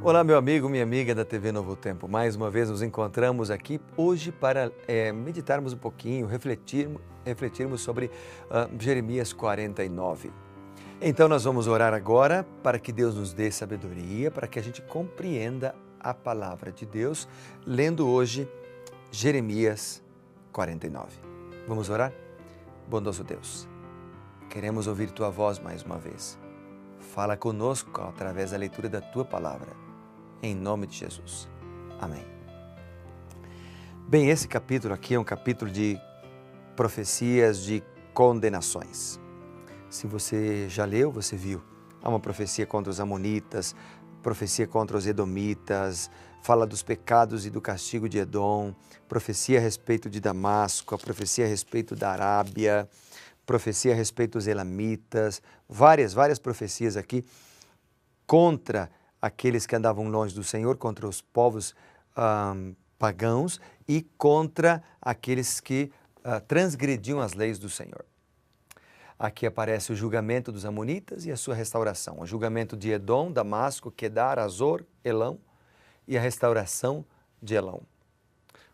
Olá, meu amigo, minha amiga da TV Novo Tempo. Mais uma vez nos encontramos aqui hoje para meditarmos um pouquinho, refletirmos sobre Jeremias 49. Então nós vamos orar agora para que Deus nos dê sabedoria, para que a gente compreenda a palavra de Deus, lendo hoje Jeremias 49. Vamos orar? Bondoso Deus, queremos ouvir Tua voz mais uma vez. Fala conosco através da leitura da Tua palavra. Em nome de Jesus. Amém. Bem, esse capítulo aqui é um capítulo de profecias de condenações. Se você já leu, você viu. Há uma profecia contra os amonitas, profecia contra os edomitas, fala dos pecados e do castigo de Edom, profecia a respeito de Damasco, a profecia a respeito da Arábia, profecia a respeito dos elamitas, várias profecias aqui contra aqueles que andavam longe do Senhor, contra os povos pagãos e contra aqueles que transgrediam as leis do Senhor. Aqui aparece o julgamento dos amonitas e a sua restauração. O julgamento de Edom, Damasco, Quedar, Azor, Elão e a restauração de Elão.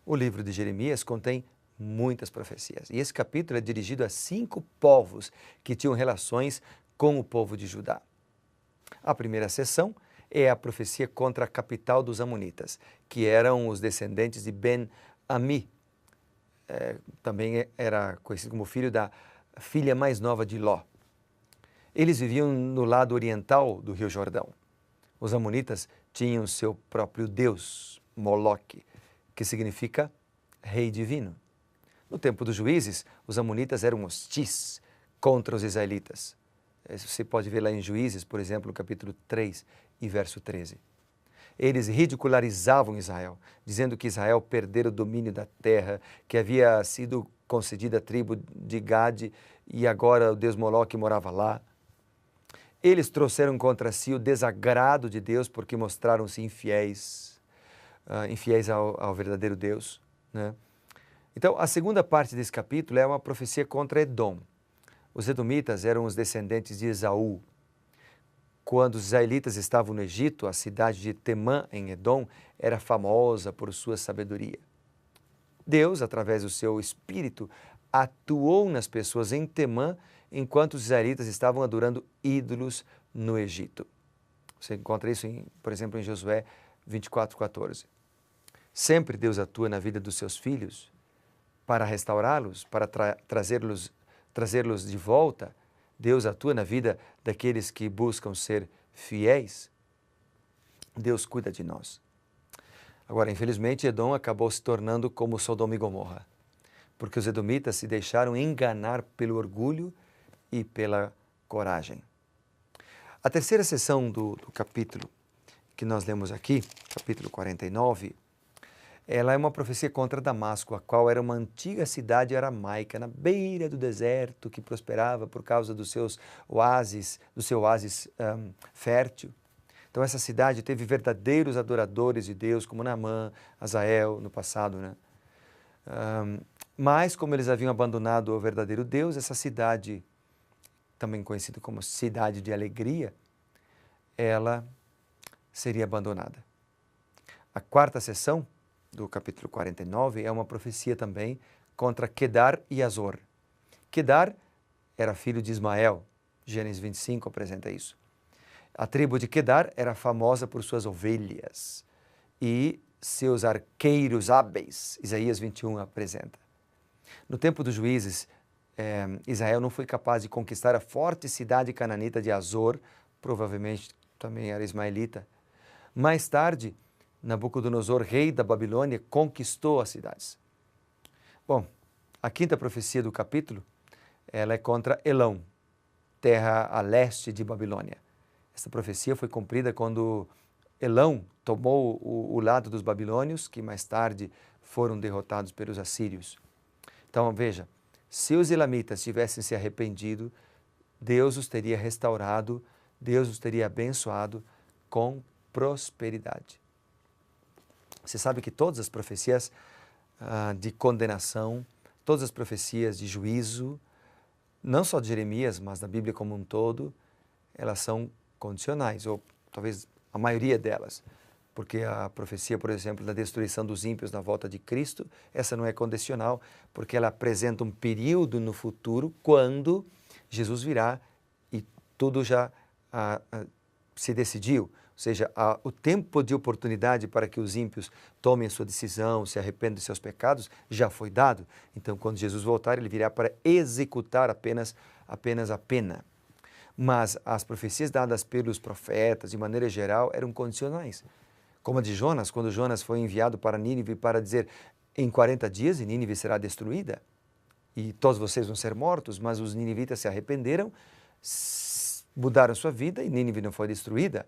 O livro de Jeremias contém muitas profecias. E esse capítulo é dirigido a 5 povos que tinham relações com o povo de Judá. A primeira seção é a profecia contra a capital dos amonitas, que eram os descendentes de Ben-Ami. Também era conhecido como filho da filha mais nova de Ló. Eles viviam no lado oriental do Rio Jordão. Os amonitas tinham seu próprio deus, Moloque, que significa rei divino. No tempo dos juízes, os amonitas eram hostis contra os israelitas. Você pode ver lá em Juízes, por exemplo, no capítulo 3 e verso 13. Eles ridicularizavam Israel, dizendo que Israel perdera o domínio da terra, que havia sido concedida a tribo de Gade e agora o deus Moloque morava lá. Eles trouxeram contra si o desagrado de Deus porque mostraram-se infiéis ao verdadeiro Deus, né? Então, a segunda parte desse capítulo é uma profecia contra Edom. Os edomitas eram os descendentes de Esaú. Quando os israelitas estavam no Egito, a cidade de Temã, em Edom, era famosa por sua sabedoria. Deus, através do seu Espírito, atuou nas pessoas em Temã, enquanto os israelitas estavam adorando ídolos no Egito. Você encontra isso, por exemplo, em Josué 24:14. Sempre Deus atua na vida dos seus filhos para restaurá-los, para trazê-los de volta. Deus atua na vida daqueles que buscam ser fiéis. Deus cuida de nós. Agora, infelizmente, Edom acabou se tornando como Sodoma e Gomorra, porque os edomitas se deixaram enganar pelo orgulho e pela coragem. A terceira seção do capítulo que nós lemos aqui, capítulo 49, ela é uma profecia contra Damasco, a qual era uma antiga cidade aramaica, na beira do deserto, que prosperava por causa do seu oásis fértil. Então essa cidade teve verdadeiros adoradores de Deus, como Naamã, Azael, no passado, né? Mas como eles haviam abandonado o verdadeiro Deus, essa cidade, também conhecida como cidade de alegria, ela seria abandonada. A quarta seção do capítulo 49 é uma profecia também contra Quedar e Azor. Quedar era filho de Ismael, Gênesis 25 apresenta isso. A tribo de Quedar era famosa por suas ovelhas e seus arqueiros hábeis, Isaías 21 apresenta. No tempo dos juízes, Israel não foi capaz de conquistar a forte cidade cananita de Azor, provavelmente também era ismaelita. Mais tarde, Nabucodonosor, rei da Babilônia, conquistou as cidades. Bom, a quinta profecia do capítulo, ela é contra Elão, terra a leste de Babilônia. Essa profecia foi cumprida quando Elão tomou o lado dos babilônios, que mais tarde foram derrotados pelos assírios. Então, veja, se os elamitas tivessem se arrependido, Deus os teria restaurado, Deus os teria abençoado com prosperidade. Você sabe que todas as profecias de condenação, todas as profecias de juízo, não só de Jeremias, mas da Bíblia como um todo, elas são condicionais, ou talvez a maioria delas. porque a profecia, por exemplo, da destruição dos ímpios na volta de Cristo, essa não é condicional, porque ela apresenta um período no futuro quando Jesus virá e tudo já se decidiu. Ou seja, o tempo de oportunidade para que os ímpios tomem a sua decisão, se arrependam de seus pecados, já foi dado. Então, quando Jesus voltar, ele virá para executar apenas a pena. Mas as profecias dadas pelos profetas, de maneira geral, eram condicionais. Como a de Jonas, quando Jonas foi enviado para Nínive para dizer, em 40 dias Nínive será destruída e todos vocês vão ser mortos, mas os ninivitas se arrependeram, mudaram sua vida e Nínive não foi destruída.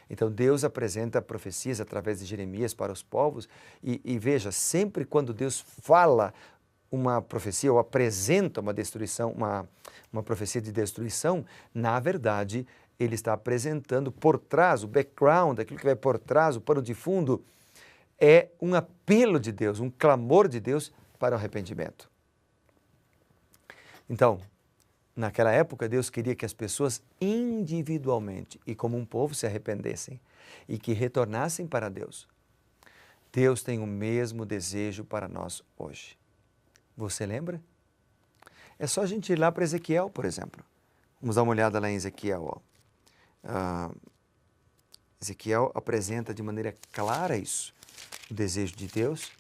Então Deus apresenta profecias através de Jeremias para os povos e veja, sempre quando Deus fala uma profecia ou apresenta uma destruição, uma profecia de destruição, na verdade, ele está apresentando por trás, o background, aquilo que vai por trás, o pano de fundo, é um apelo de Deus, um clamor de Deus para o arrependimento. Então, naquela época, Deus queria que as pessoas individualmente e como um povo se arrependessem e que retornassem para Deus. Deus tem o mesmo desejo para nós hoje. Você lembra? É só a gente ir lá para Ezequiel, por exemplo. Vamos dar uma olhada lá em Ezequiel. Ezequiel apresenta de maneira clara isso. O desejo de Deus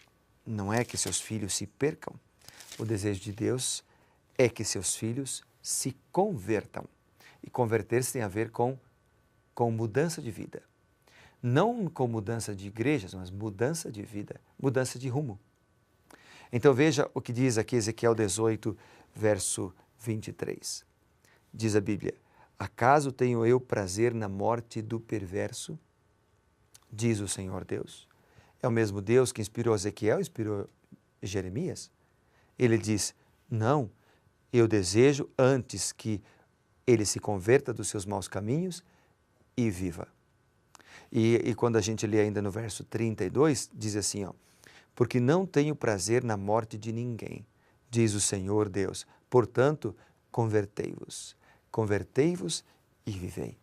não é que seus filhos se percam. O desejo de Deus é que seus filhos se convertam. E converter-se tem a ver com mudança de vida. Não com mudança de igrejas, mas mudança de vida, mudança de rumo. Então veja o que diz aqui Ezequiel 18, verso 23. Diz a Bíblia, acaso tenho eu prazer na morte do perverso? Diz o Senhor Deus. É o mesmo Deus que inspirou Ezequiel, inspirou Jeremias. Ele diz, não, eu desejo antes que ele se converta dos seus maus caminhos e viva. E quando a gente lê ainda no verso 32, diz assim, porque não tenho prazer na morte de ninguém, diz o Senhor Deus. Portanto, convertei-vos e vivei.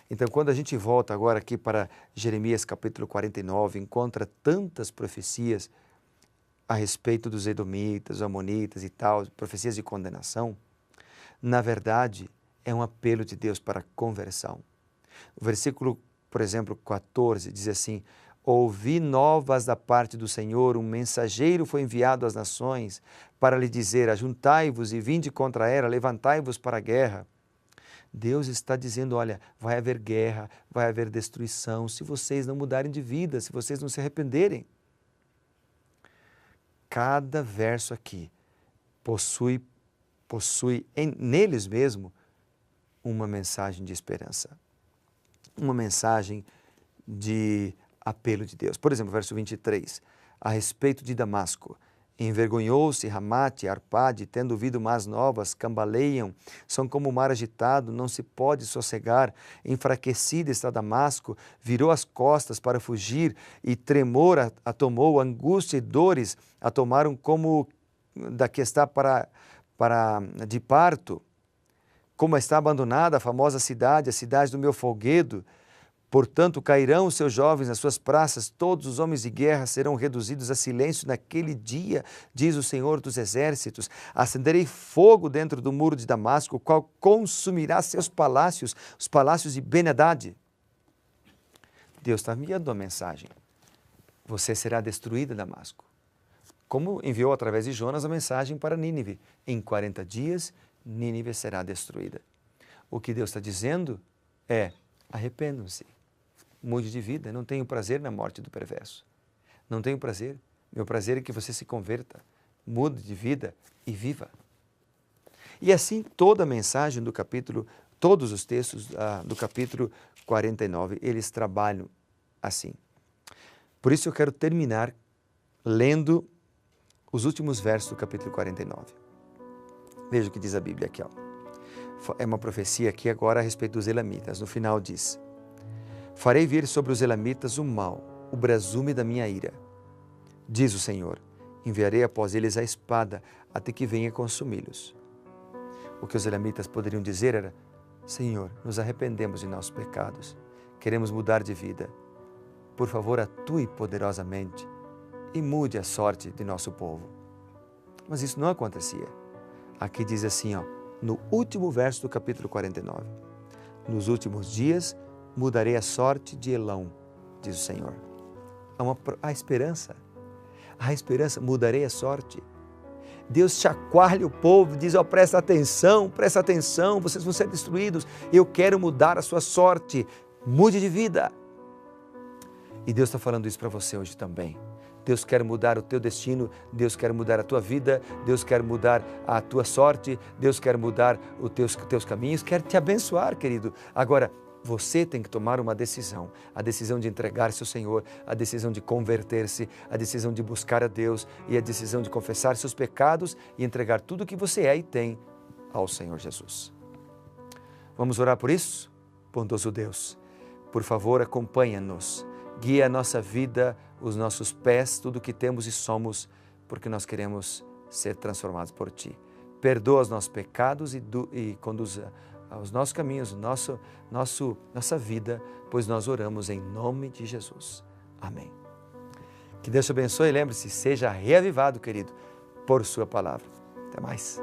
Então, quando a gente volta agora aqui para Jeremias capítulo 49, encontra tantas profecias a respeito dos edomitas, amonitas e tal, profecias de condenação, na verdade, é um apelo de Deus para a conversão. O versículo, por exemplo, 14, diz assim, ouvi novas da parte do Senhor, um mensageiro foi enviado às nações para lhe dizer, ajuntai-vos e vinde contra ela, levantai-vos para a guerra. Deus está dizendo, olha, vai haver guerra, vai haver destruição, se vocês não mudarem de vida, se vocês não se arrependerem. Cada verso aqui possui neles mesmo uma mensagem de esperança, uma mensagem de apelo de Deus. Por exemplo, verso 23, a respeito de Damasco, envergonhou-se Ramate, Arpade, tendo ouvido más novas, cambaleiam, são como o mar agitado, não se pode sossegar, enfraquecida está Damasco, virou as costas para fugir e tremor a tomou, angústia e dores a tomaram como da que está de parto, como está abandonada a famosa cidade, a cidade do meu folguedo. Portanto, cairão os seus jovens nas suas praças, todos os homens de guerra serão reduzidos a silêncio naquele dia, diz o Senhor dos Exércitos. Acenderei fogo dentro do muro de Damasco, o qual consumirá seus palácios, os palácios de Ben-Hadad. Deus está enviando uma mensagem. Você será destruída, Damasco. Como enviou através de Jonas a mensagem para Nínive. Em 40 dias, Nínive será destruída. O que Deus está dizendo é, arrependam-se. Mude de vida, não tenho prazer na morte do perverso. Não tenho prazer. Meu prazer é que você se converta, mude de vida e viva. E assim toda a mensagem do capítulo, todos os textos do capítulo 49, eles trabalham assim. Por isso eu quero terminar lendo os últimos versos do capítulo 49. Veja o que diz a Bíblia aqui. É uma profecia aqui agora a respeito dos elamitas. No final diz, farei vir sobre os elamitas o mal, o brasume da minha ira. Diz o Senhor, enviarei após eles a espada, até que venha consumi-los. O que os elamitas poderiam dizer era, Senhor, nos arrependemos de nossos pecados, queremos mudar de vida. Por favor, atue poderosamente e mude a sorte de nosso povo. Mas isso não acontecia. Aqui diz assim, no último verso do capítulo 49. Nos últimos dias mudarei a sorte de Elão, diz o Senhor. Há esperança. Há esperança, mudarei a sorte. Deus chacoalha o povo, diz, presta atenção, vocês vão ser destruídos. Eu quero mudar a sua sorte. Mude de vida. E Deus está falando isso para você hoje também. Deus quer mudar o teu destino, Deus quer mudar a tua vida, Deus quer mudar a tua sorte, Deus quer mudar os teus caminhos, quer te abençoar, querido. Agora, você tem que tomar uma decisão, a decisão de entregar-se ao Senhor, a decisão de converter-se, a decisão de buscar a Deus e a decisão de confessar seus pecados e entregar tudo o que você é e tem ao Senhor Jesus. Vamos orar por isso? Bondoso Deus, por favor, acompanha-nos, guia a nossa vida, os nossos pés, tudo o que temos e somos, porque nós queremos ser transformados por Ti. Perdoa os nossos pecados e conduza aos nossos caminhos, nossa vida, pois nós oramos em nome de Jesus. Amém. Que Deus te abençoe e lembre-se, seja reavivado, querido, por Sua palavra. Até mais.